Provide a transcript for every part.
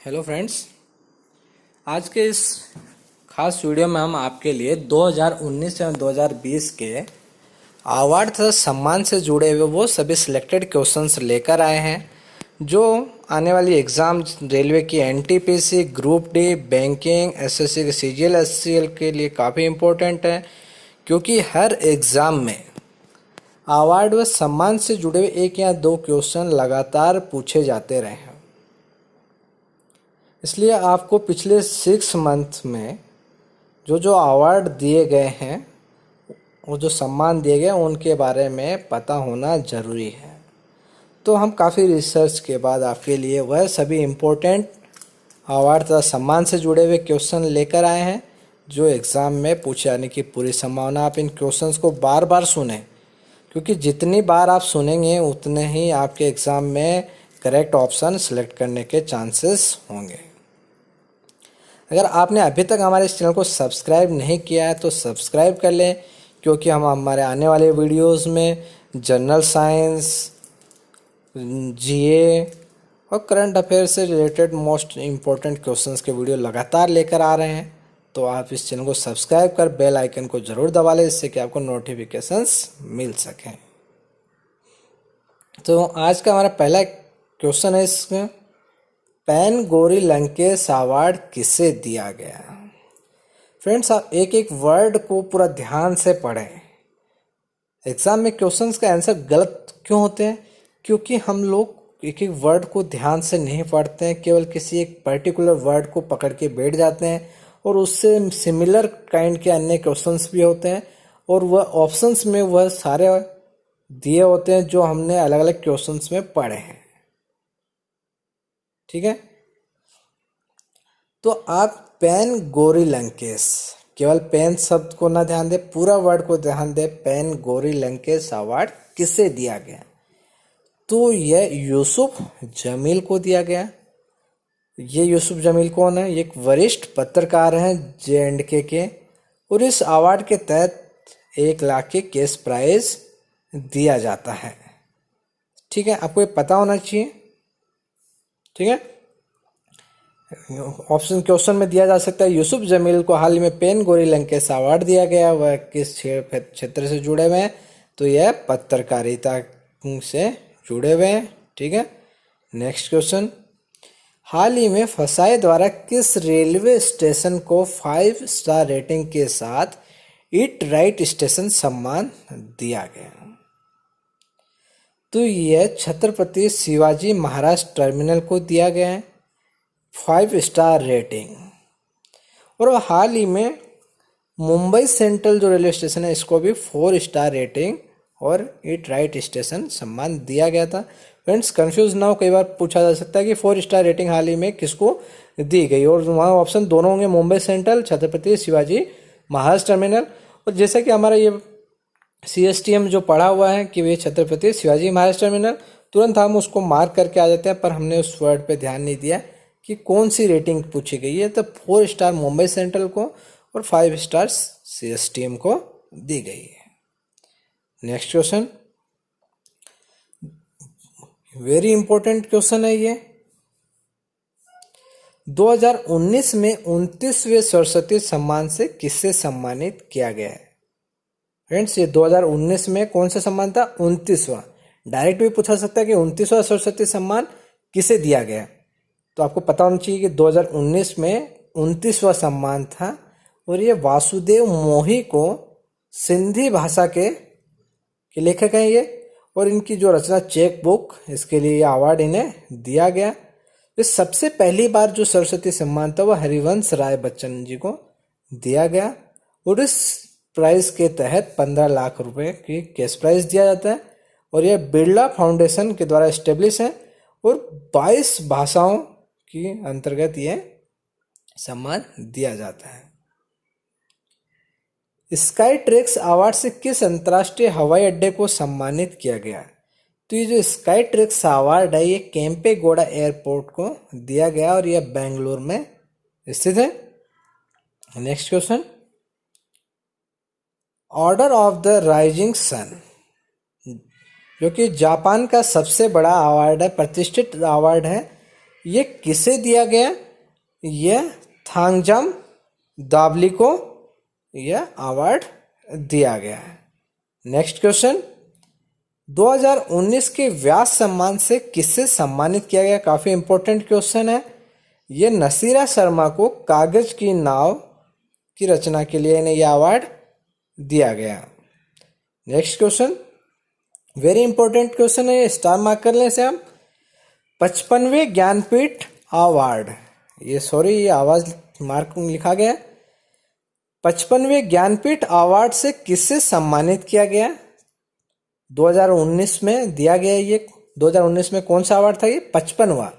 Hello friends. आज के इस खास वीडियो में हम आपके लिए 2019 एवं 2020 के अवार्ड तथा सम्मान से जुड़े हुए वो सभी सिलेक्टेड क्वेश्चंस लेकर आए हैं जो आने वाली एग्ज़ाम रेलवे की NTPC, group D, banking, SSC के सीजीएल, एससीएल के लिए काफ़ी इम्पोर्टेंट है, क्योंकि हर एग्ज़ाम में अवार्ड व सम्मान से जुड़े हुए एक या दो क्वेश्चन लगातार पूछे जाते रहे हैं। इसलिए आपको पिछले 6 मंथ में जो जो अवार्ड दिए गए हैं, वो जो सम्मान दिए गए उनके बारे में पता होना ज़रूरी है। तो हम काफ़ी रिसर्च के बाद आपके लिए वह सभी इम्पोर्टेंट अवार्ड तथा सम्मान से जुड़े हुए क्वेश्चन लेकर आए हैं जो एग्ज़ाम में पूछे जाने की पूरी संभावना। आप इन क्वेश्चंस को बार बार सुनें, क्योंकि जितनी बार आप सुनेंगे उतने ही आपके एग्ज़ाम में करेक्ट ऑप्शन सेलेक्ट करने के चांसेस होंगे। अगर आपने अभी तक हमारे इस चैनल को सब्सक्राइब नहीं किया है तो सब्सक्राइब कर लें, क्योंकि हम हमारे आने वाले वीडियोस में जनरल साइंस, जीए और करंट अफेयर से रिलेटेड मोस्ट इम्पोर्टेंट क्वेश्चंस के वीडियो लगातार लेकर आ रहे हैं। तो आप इस चैनल को सब्सक्राइब कर बेल आइकन को ज़रूर दबा लें, जिससे कि आपको नोटिफिकेशंस मिल सकें। तो आज का हमारा पहला क्वेश्चन है, इसमें पेन गौरी लंकेश अवार्ड किसे दिया गया। फ्रेंड्स, आप एक एक वर्ड को पूरा ध्यान से पढ़ें। एग्ज़ाम में क्वेश्चंस का आंसर गलत क्यों होते हैं? क्योंकि हम लोग एक एक वर्ड को ध्यान से नहीं पढ़ते हैं, केवल किसी एक पर्टिकुलर वर्ड को पकड़ के बैठ जाते हैं, और उससे सिमिलर काइंड के अन्य क्वेश्चंस भी होते हैं, और वह ऑप्शंस में वह सारे दिए होते हैं जो हमने अलग अलग क्वेश्चंस में पढ़े हैं। ठीक है, तो आप पेन गौरी लंकेश, केवल पेन शब्द को ना ध्यान दें, पूरा वर्ड को ध्यान दें। पेन गौरी लंकेश अवार्ड किसे दिया गया? तो यह यूसुफ जमील को दिया गया। ये यूसुफ जमील कौन है? ये एक वरिष्ठ पत्रकार हैं JNK के, और इस अवार्ड के तहत 1 लाख के कैश प्राइज दिया जाता है। ठीक है, आपको ये पता होना चाहिए। ठीक है, ऑप्शन क्वेश्चन में दिया जा सकता है यूसुफ जमील को हाल ही में पेन गौरी लंकेश अवार्ड दिया गया, वह किस क्षेत्र से जुड़े हुए हैं? तो यह पत्रकारिता से जुड़े हुए हैं। ठीक है, नेक्स्ट क्वेश्चन, हाल ही में फसाई द्वारा किस रेलवे स्टेशन को 5 स्टार रेटिंग के साथ ईट राइट स्टेशन सम्मान दिया गया? तो यह छत्रपति शिवाजी महाराज टर्मिनल को दिया गया है 5 स्टार रेटिंग। और हाल ही में मुंबई सेंट्रल जो रेलवे स्टेशन है, इसको भी 4 स्टार रेटिंग और ईट राइट स्टेशन सम्मान दिया गया था। फ्रेंड्स, कंफ्यूज ना हो, कई बार पूछा जा सकता है कि 4 स्टार रेटिंग हाल ही में किसको दी गई, और वहाँ ऑप्शन दोनों होंगे, मुंबई सेंट्रल, छत्रपति शिवाजी महाराज टर्मिनल। और जैसा कि हमारा ये CSTM जो पढ़ा हुआ है कि वे छत्रपति शिवाजी महाराज टर्मिनल, तुरंत हम उसको मार्क करके आ जाते हैं, पर हमने उस वर्ड पे ध्यान नहीं दिया कि कौन सी रेटिंग पूछी गई है। तो 4 स्टार मुंबई सेंट्रल को और 5 स्टार CSTM को दी गई है। Next question, very important question है ये। 2019 में 29वें सरस्वती सम्मान से किसे सम्मानित किया गया है? फ्रेंड्स, ये 2019 में कौन सा सम्मान था? 29वां। डायरेक्ट भी पूछा सकता है कि 29वां सरस्वती सम्मान किसे दिया गया। तो आपको पता होना चाहिए कि 2019 में 29वां सम्मान था, और ये वासुदेव मोही को सिंधी भाषा के लेखक हैं ये, और इनकी जो रचना चेक बुक, इसके लिए ये अवार्ड इन्हें दिया गया। ये सबसे पहली बार जो सरस्वती सम्मान था वह हरिवंश राय बच्चन जी को दिया गया, और इस प्राइज के तहत 15 लाख रुपए की कैश प्राइज दिया जाता है, और यह बिरला फाउंडेशन के द्वारा एस्टेब्लिश है, और 22 भाषाओं की अंतर्गत ये सम्मान दिया जाता है। स्काई ट्रेक्स अवार्ड से किस अंतर्राष्ट्रीय हवाई अड्डे को सम्मानित किया गया? तो ये जो स्काई ट्रेक्स अवार्ड है, ये केम्पेगौड़ा एयरपोर्ट को दिया गया, और यह बेंगलुरु में स्थित है। Next question, order of the rising sun, जो कि जापान का सबसे बड़ा अवार्ड है, प्रतिष्ठित अवार्ड है, ये किसे दिया गया? ये थांगजाम दाबली को यह अवार्ड दिया गया है। नेक्स्ट क्वेश्चन, 2019 के व्यास सम्मान से किससे सम्मानित किया गया? काफी इंपॉर्टेंट क्वेश्चन है। ये नसीरा शर्मा को कागज की नाव की रचना के लिए इन्हें यह अवार्ड दिया गया। Next question, very important question है, स्टार मार्क कर लें इसे हम। 55वें ज्ञानपीठ अवार्ड, ये आवाज मार्क लिखा गया। 55वें ज्ञानपीठ अवार्ड से किससे सम्मानित किया गया? 2019 में दिया गया। ये 2019 में कौन सा अवार्ड था? ये 55वां।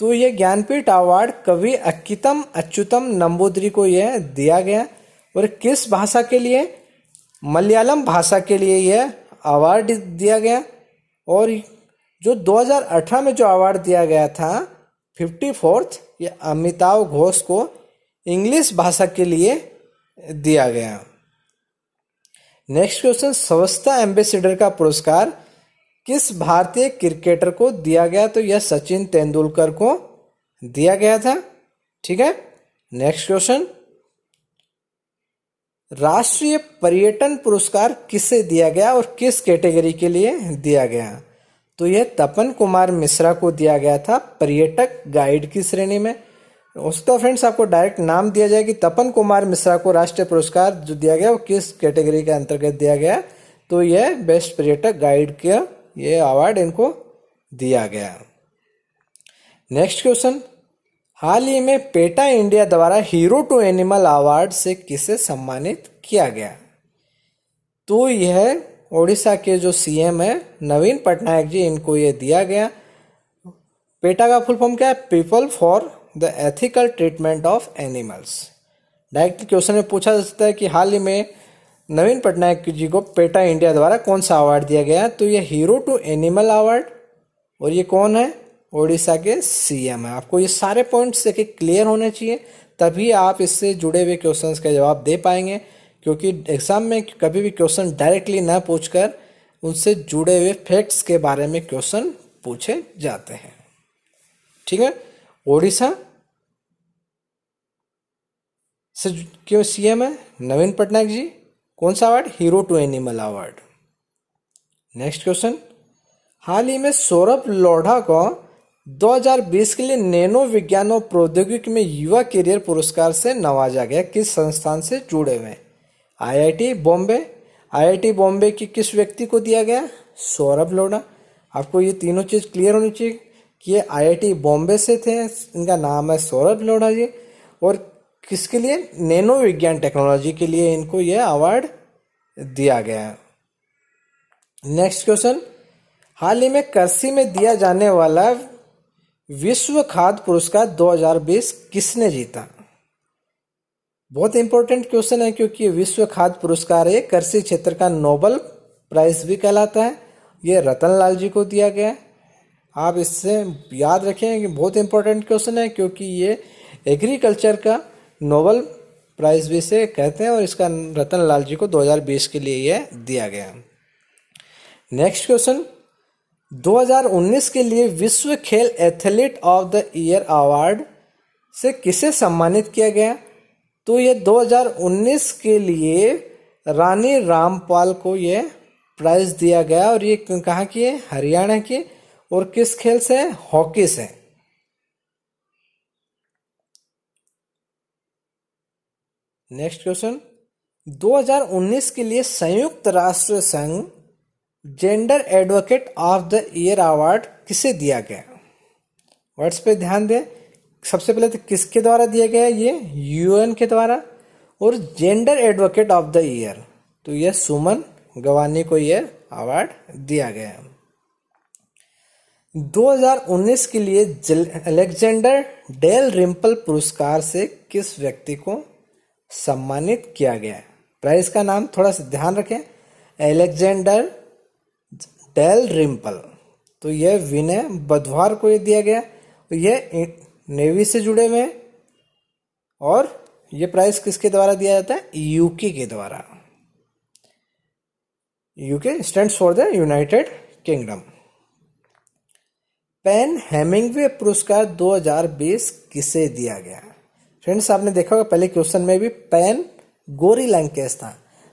तो ये ज्ञानपीठ अवार्ड कवि अक्कितम अच्युतम नंबूदरी को यह दिया गया। और किस भाषा के लिए? मलयालम भाषा के लिए यह अवार्ड दिया गया। और जो 2018 में जो अवार्ड दिया गया था 54th, ये अमिताभ घोष को इंग्लिश भाषा के लिए दिया गया। नेक्स्ट क्वेश्चन, स्वच्छता एम्बेसडर का पुरस्कार किस भारतीय क्रिकेटर को दिया गया? तो यह सचिन तेंदुलकर को दिया गया था। ठीक है। नेक्स्ट क्वेश्चन, राष्ट्रीय पर्यटन पुरस्कार किसे दिया गया और किस कैटेगरी के लिए दिया गया? तो यह तपन कुमार मिश्रा को दिया गया था पर्यटक गाइड की श्रेणी में। उसका फ्रेंड्स आपको डायरेक्ट नाम दिया जाए कि तपन कुमार मिश्रा को राष्ट्रीय पुरस्कार जो दिया गया वो किस कैटेगरी के अंतर्गत दिया गया? तो यह बेस्ट पर्यटक गाइड का ये अवार्ड इनको दिया गया। नेक्स्ट क्वेश्चन, हाल ही में पेटा इंडिया द्वारा हीरो टू एनिमल अवार्ड से किसे सम्मानित किया गया? तो यह ओडिशा के जो सीएम है नवीन पटनायक जी, इनको ये दिया गया। पेटा का फुल फॉर्म क्या है? People for the ethical treatment of animals. Direct question में पूछा जा सकता है कि हाल ही में नवीन पटनायक जी को पेटा इंडिया द्वारा कौन सा अवार्ड दिया गया? तो ये हीरो टू एनिमल अवार्ड। और ये कौन है? ओडिशा के सीएम है। आपको ये सारे पॉइंट्स देखिए क्लियर होने चाहिए, तभी आप इससे जुड़े हुए क्वेश्चंस का जवाब दे पाएंगे। क्योंकि एग्जाम में कभी भी क्वेश्चन डायरेक्टली ना पूछकर उनसे जुड़े हुए फैक्ट्स के बारे में क्वेश्चन पूछे जाते हैं। ठीक है। ओडिशा से क्यों सीएम है नवीन पटनायक जी, कौन सा award? Hero to animal award. Next question, हाल ही में सौरभ लोढ़ा को 2020 के लिए नैनो विज्ञान और प्रौद्योगिकी में युवा करियर पुरस्कार से नवाजा गया? किस संस्थान से जुड़े हुए? आईआईटी बॉम्बे। आईआईटी बॉम्बे की किस व्यक्ति को दिया गया? सौरभ लोढ़ा। आपको ये तीनों चीज क्लियर होनी चाहिए कि ये आईआईटी बॉम्बे से थे, इनका नाम है सौरभ लोढ़ा जी। और किसके लिए? नैनो विज्ञान टेक्नोलॉजी के लिए इनको यह अवार्ड दिया गया। नेक्स्ट क्वेश्चन, हाल ही में कृषि में दिया जाने वाला विश्व खाद्य पुरस्कार 2020 किसने जीता? बहुत इंपॉर्टेंट क्वेश्चन है क्योंकि विश्व खाद्य पुरस्कार है कृषि क्षेत्र का नोबल प्राइज भी कहलाता है। ये रतन लाल जी को दिया गया। आप इससे याद रखें कि बहुत इंपॉर्टेंट क्वेश्चन है क्योंकि ये एग्रीकल्चर का नोबल प्राइज भी से कहते हैं और इसका रतन लाल जी को 2020 के लिए यह दिया गया। नेक्स्ट क्वेश्चन, 2019 के लिए विश्व खेल athlete of the year award से किसे सम्मानित किया गया? तो ये 2019 के लिए रानी रामपाल को ये प्राइज दिया गया। और ये कहाँ की है? हरियाणा की। और किस खेल से? हॉकी से। नेक्स्ट क्वेश्चन, 2019 के लिए संयुक्त राष्ट्र संघ gender advocate of the year award किसे दिया गया? वर्ड्स पे ध्यान दें। सबसे पहले तो किसके द्वारा दिया गया? ये यूएन के द्वारा। और gender advocate of the year तो यह सुमन गवानी को यह अवार्ड दिया गया। 2019 के लिए अलेक्जेंडर डेल रिम्पल पुरस्कार से किस व्यक्ति को सम्मानित किया गया? प्राइज का नाम थोड़ा सा ध्यान रखें, अलेक्जेंडर डेल रिम्पल। तो यह विनय बुधवार को ये दिया गया। तो यह नेवी से जुड़े हुए हैं। और ये प्राइज किसके द्वारा दिया जाता है? यूके के द्वारा। UK stands for the United Kingdom. PEN Hemingway पुरस्कार 2020 किसे दिया गया? फ्रेंड्स, आपने देखा होगा पहले क्वेश्चन में भी पेन गोरी लंकेश था।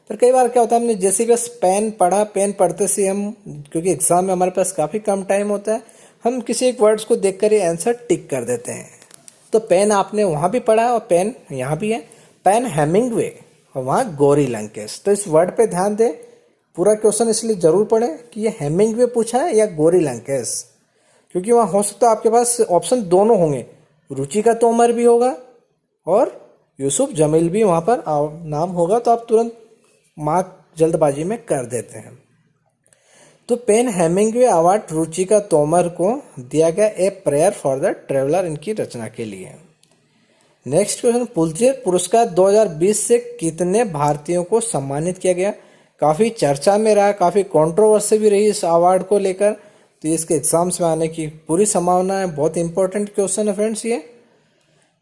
पर कई बार क्या होता है, हमने जैसे बस पेन पढ़ा, पेन पढ़ते से हम, क्योंकि एग्जाम में हमारे पास काफ़ी कम टाइम होता है, हम किसी एक वर्ड्स को देखकर ही आंसर टिक कर देते हैं। तो पेन आपने वहाँ भी पढ़ा और पेन यहाँ भी है, पेन हेमिंगवे और वहाँ गोरी लंकेश। तो इस वर्ड पे ध्यान दें, पूरा क्वेश्चन इसलिए ज़रूर पढ़ें कि ये हेमिंगवे पूछा है या गोरी लंकेश, क्योंकि वहाँ हो सकता है आपके पास ऑप्शन दोनों होंगे, रुचिका तोमर भी होगा और यूसुफ जमील भी वहाँ पर नाम होगा, तो आप तुरंत मार्क जल्दबाजी में कर देते हैं। तो PEN Hemingway award Ruchika Tomar को दिया गया a prayer for the traveller, इनकी रचना के लिए। नेक्स्ट क्वेश्चन, पुलित्जर पुरस्कार 2020 से कितने भारतीयों को सम्मानित किया गया? काफ़ी चर्चा में रहा, काफ़ी कंट्रोवर्सी भी रही इस अवार्ड को लेकर, तो इसके एग्जाम्स में आने की पूरी संभावना है। बहुत इंपॉर्टेंट क्वेश्चन है फ्रेंड्स ये।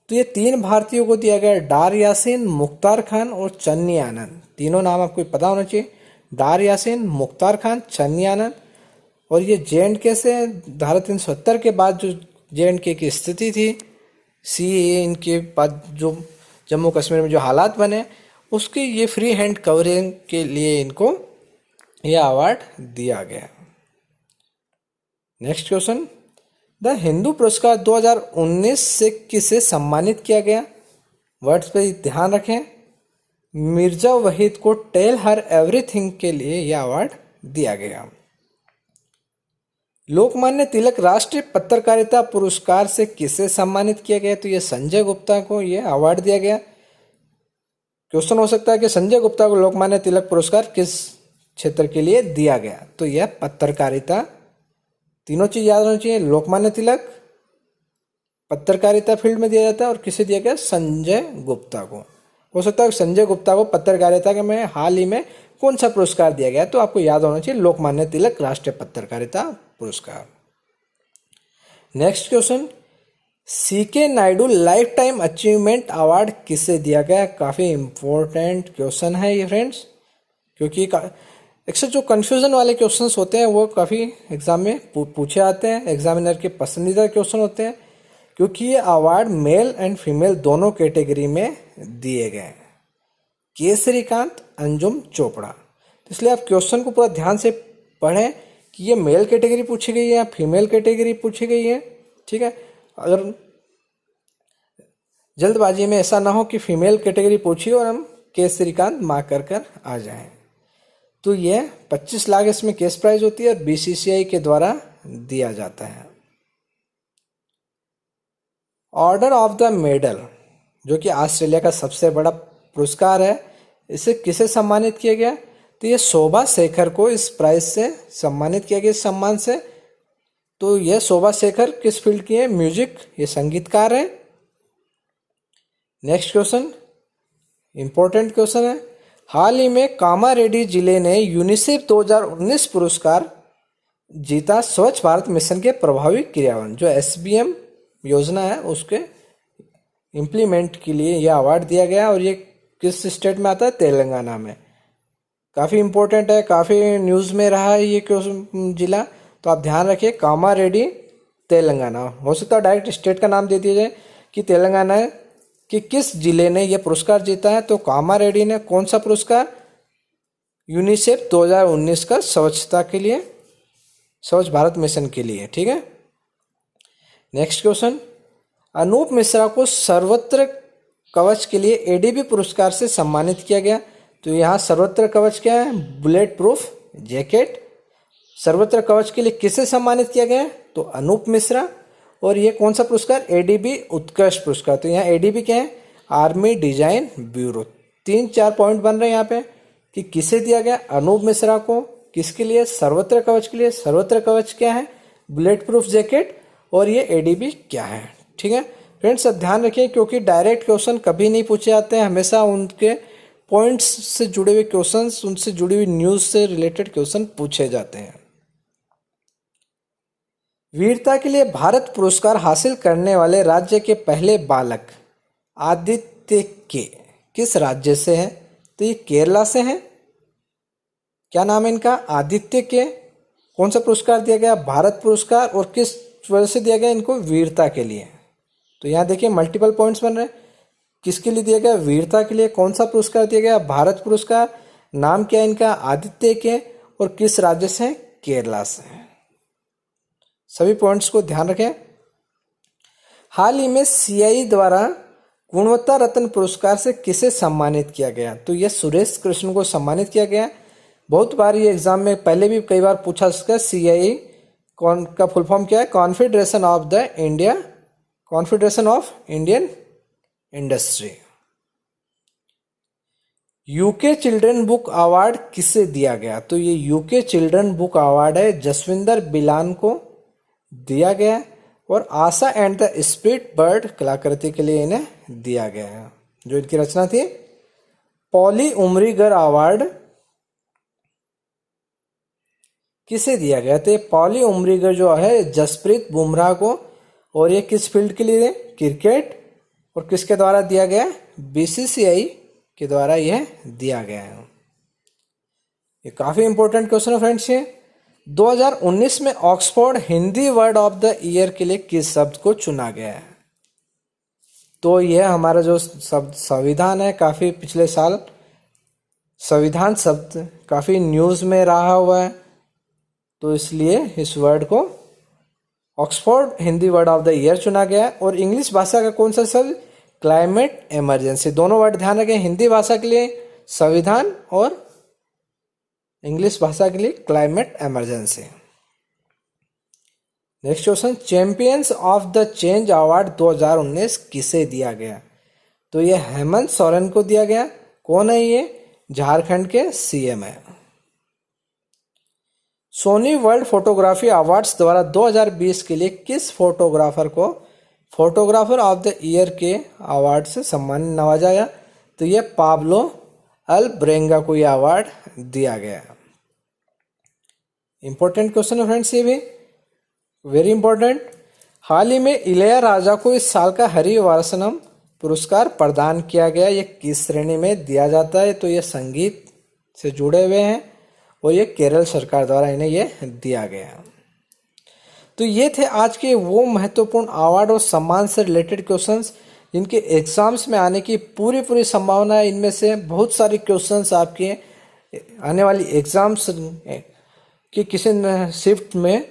तो ये 3 भारतीयों को दिया गया, डार यासीन, मुख्तार खान और चन्नी आनंद। तीनों नाम आपको पता होना चाहिए, डार यासीन, मुख्तार खान, चन्नी आनंद। और ये JNK से धारा 370 के बाद जो JNK की स्थिति थी, CAA इनके बाद जो जम्मू कश्मीर में जो हालात बने, उसकी ये फ्री हैंड कवरिंग के लिए इनको यह अवार्ड दिया गया। नेक्स्ट क्वेश्चन, द हिंदू पुरस्कार 2019 से किसे सम्मानित किया गया? वर्ड्स पे ध्यान रखें। मिर्जा वहीद को टेल हर एवरीथिंग के लिए यह अवार्ड दिया गया। लोकमान्य तिलक राष्ट्रीय पत्रकारिता पुरस्कार से किसे सम्मानित किया गया? तो यह संजय गुप्ता को यह अवार्ड दिया गया। क्वेश्चन हो सकता है कि संजय गुप्ता को लोकमान्य तिलक पुरस्कार किस क्षेत्र के लिए दिया गया? तो यह पत्रकारिता। तीनों चीज याद होनी चाहिए, लोकमान्य तिलक पत्रकारिता फील्ड में दिया जाता है और किसे दिया गया? संजय गुप्ता को। हो सकता है संजय गुप्ता को पत्रकारिता के में हाल ही में कौन सा पुरस्कार दिया गया, तो आपको याद होना चाहिए लोकमान्य तिलक राष्ट्रीय पत्रकारिता पुरस्कार। Next question, CK Naidu life time achievement award किसे दिया गया? काफ़ी इंपॉर्टेंट क्वेश्चन है ये फ्रेंड्स, क्योंकि अक्सर जो कन्फ्यूज़न वाले क्वेश्चंस होते हैं वो काफ़ी एग्जाम में पूछे आते हैं, एग्जामिनर के पसंदीदा क्वेश्चन होते हैं, क्योंकि ये अवार्ड मेल एंड फीमेल दोनों कैटेगरी में दिए गए हैं। केसरीकांत, अंजुम चोपड़ा। तो इसलिए आप क्वेश्चन को पूरा ध्यान से पढ़ें कि ये मेल कैटेगरी पूछी गई है या फीमेल कैटेगरी पूछी गई है, ठीक है। अगर जल्दबाजी में ऐसा ना हो कि फीमेल कैटेगरी पूछी और हम केसरीकांत मार्क कर आ जाएं। तो यह 25 लाख इसमें केस प्राइज होती है और BCCI के द्वारा दिया जाता है। ऑर्डर ऑफ द मेडल, जो कि ऑस्ट्रेलिया का सबसे बड़ा पुरस्कार है, इसे किसे सम्मानित किया गया? तो ये शोभा शेखर को इस प्राइज से सम्मानित किया गया, इस सम्मान से। तो यह शोभा शेखर किस फील्ड की है? म्यूजिक, ये संगीतकार है। नेक्स्ट क्वेश्चन इंपॉर्टेंट क्वेश्चन है, हाल ही में कामारेड्डी जिले ने यूनिसेफ 2019 पुरस्कार जीता स्वच्छ भारत मिशन के प्रभावी क्रियान्वयन, जो SBM योजना है उसके इम्प्लीमेंट के लिए यह अवार्ड दिया गया। और ये किस स्टेट में आता है? तेलंगाना में। काफ़ी इंपॉर्टेंट है, काफ़ी न्यूज़ में रहा है ये जिला, तो आप ध्यान रखिए, कामारेड्डी तेलंगाना। हो सकता है डायरेक्ट स्टेट का नाम दे दिया जाए कि तेलंगाना है कि किस जिले ने यह पुरस्कार जीता है। तो कामारेड्डी ने कौन सा पुरस्कार? यूनिसेफ 2019 का स्वच्छता के लिए, स्वच्छ भारत मिशन के लिए, ठीक है। नेक्स्ट क्वेश्चन, अनूप मिश्रा को सर्वत्र कवच के लिए ADB पुरस्कार से सम्मानित किया गया। तो यहाँ सर्वत्र कवच क्या है? Bullet proof jacket. सर्वत्र कवच के लिए किसे सम्मानित किया गया? तो अनूप मिश्रा। और ये कौन सा पुरस्कार? ADB उत्कृष्ट पुरस्कार। तो यहाँ ADB क्या है? Army design bureau. 3-4 पॉइंट बन रहे हैं यहाँ पे कि किसे दिया गया? अनूप मिश्रा को। किसके लिए? सर्वत्र कवच के लिए। सर्वत्र कवच क्या है? Bullet proof jacket. और ये ADB क्या है, ठीक है फ्रेंड्स। अब ध्यान रखिए, क्योंकि डायरेक्ट क्वेश्चन कभी नहीं पूछे जाते हैं, हमेशा उनके पॉइंट्स से जुड़े हुए क्वेश्चंस, उनसे जुड़ी हुई न्यूज़ से रिलेटेड क्वेश्चन पूछे जाते हैं। वीरता के लिए भारत पुरस्कार हासिल करने वाले राज्य के पहले बालक आदित्य के किस राज्य से हैं? तो ये केरला से हैं। क्या नाम है इनका? आदित्य के। कौन सा पुरस्कार दिया गया? भारत पुरस्कार। और किस वजह से दिया गया इनको? वीरता के लिए। तो यहाँ देखिए मल्टीपल पॉइंट्स बन रहे हैं। किसके लिए दिया गया? वीरता के लिए। कौन सा पुरस्कार दिया गया? भारत पुरस्कार। नाम क्या है इनका? आदित्य के। और किस राज्य से? केरला से। सभी पॉइंट्स को ध्यान रखें। हाल ही में सीआई द्वारा गुणवत्ता रत्न पुरस्कार से किसे सम्मानित किया गया? तो यह सुरेश कृष्ण को सम्मानित किया गया। बहुत बार ये एग्जाम में पहले भी कई बार पूछा सकता। सीआई कौन का फुल फॉर्म क्या है? Confederation of Indian industry. UK children book award किसे दिया गया? तो ये यूके चिल्ड्रन बुक अवार्ड है जसविंदर बिलान को दिया गया और आशा एंड द स्पिरिट बर्ड कलाकृति के लिए इन्हें दिया गया है। जो इनकी रचना थी। पॉली उमरीगर अवार्ड किसे दिया गया? तो ये पॉली उमरीगर जो है जसप्रीत बुमराह को। और ये किस फील्ड के लिए? क्रिकेट। और किसके द्वारा दिया गया? बीसीसीआई के द्वारा यह दिया गया है। ये काफी इंपॉर्टेंट क्वेश्चन है फ्रेंड्स। ये 2019 में Oxford Hindi word of the year के लिए किस शब्द को चुना गया है? तो यह हमारा जो शब्द संविधान है, काफी पिछले साल संविधान शब्द काफी न्यूज में रहा हुआ है, तो इसलिए इस वर्ड को Oxford Hindi word of the year चुना गया। और इंग्लिश भाषा का कौन सा शब्द? Climate emergency. दोनों वर्ड ध्यान रखें। हिंदी भाषा के लिए संविधान और इंग्लिश भाषा के लिए climate emergency. Next question, champions of the change award 2019 किसे दिया गया? तो ये हेमंत सोरेन को दिया गया। कौन है ये? झारखंड के सीएम है। सोनी वर्ल्ड फोटोग्राफी अवार्ड्स द्वारा 2020 के लिए किस फोटोग्राफर को फोटोग्राफर ऑफ द ईयर के अवार्ड से सम्मानित नवाजा गया? तो ये पाब्लो अल्ब्रेंगा को यह अवार्ड दिया गया। इंपॉर्टेंट क्वेश्चन है फ्रेंड्स, ये भी वेरी इंपॉर्टेंट। हाल ही में इलैयाराजा को इस साल का हरिवारसनम पुरस्कार प्रदान किया गया। ये किस श्रेणी में दिया जाता है? तो ये संगीत से जुड़े हुए हैं और ये केरल सरकार द्वारा इन्हें ये दिया गया। तो ये थे आज के वो महत्वपूर्ण अवार्ड और सम्मान से रिलेटेड क्वेश्चंस जिनके एग्जाम्स में आने की पूरी संभावना है। इनमें से बहुत सारे क्वेश्चंस आपके आने वाली एग्जाम्स की किसी शिफ्ट में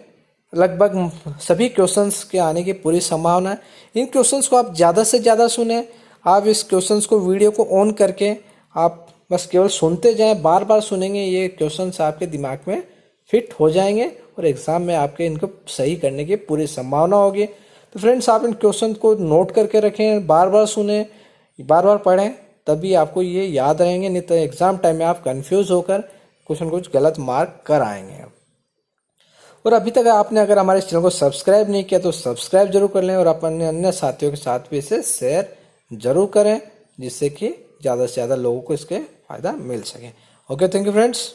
लगभग सभी क्वेश्चंस के आने की पूरी संभावना है। इन क्वेश्चंस को आप ज़्यादा से ज़्यादा सुने। आप इस क्वेश्चंस को वीडियो को ऑन करके आप बस केवल सुनते जाएं, बार बार सुनेंगे, ये क्वेश्चंस आपके दिमाग में फिट हो जाएंगे और एग्ज़ाम में आपके इनको सही करने की पूरी संभावना होगी। तो फ्रेंड्स, आप इन क्वेश्चन को नोट करके रखें, बार बार सुने, बार बार पढ़ें, तभी आपको ये याद रहेंगे। नहीं तो एग्ज़ाम टाइम में आप कंफ्यूज होकर कुछ गलत मार्क कर आएंगे। और अभी तक आपने अगर हमारे चैनल को सब्सक्राइब नहीं किया तो सब्सक्राइब जरूर कर लें और अपने अन्य साथियों के साथ भी इसे शेयर जरूर करें, जिससे कि ज़्यादा से ज़्यादा लोगों को इसके फ़ायदा मिल सके। Okay, thank you friends.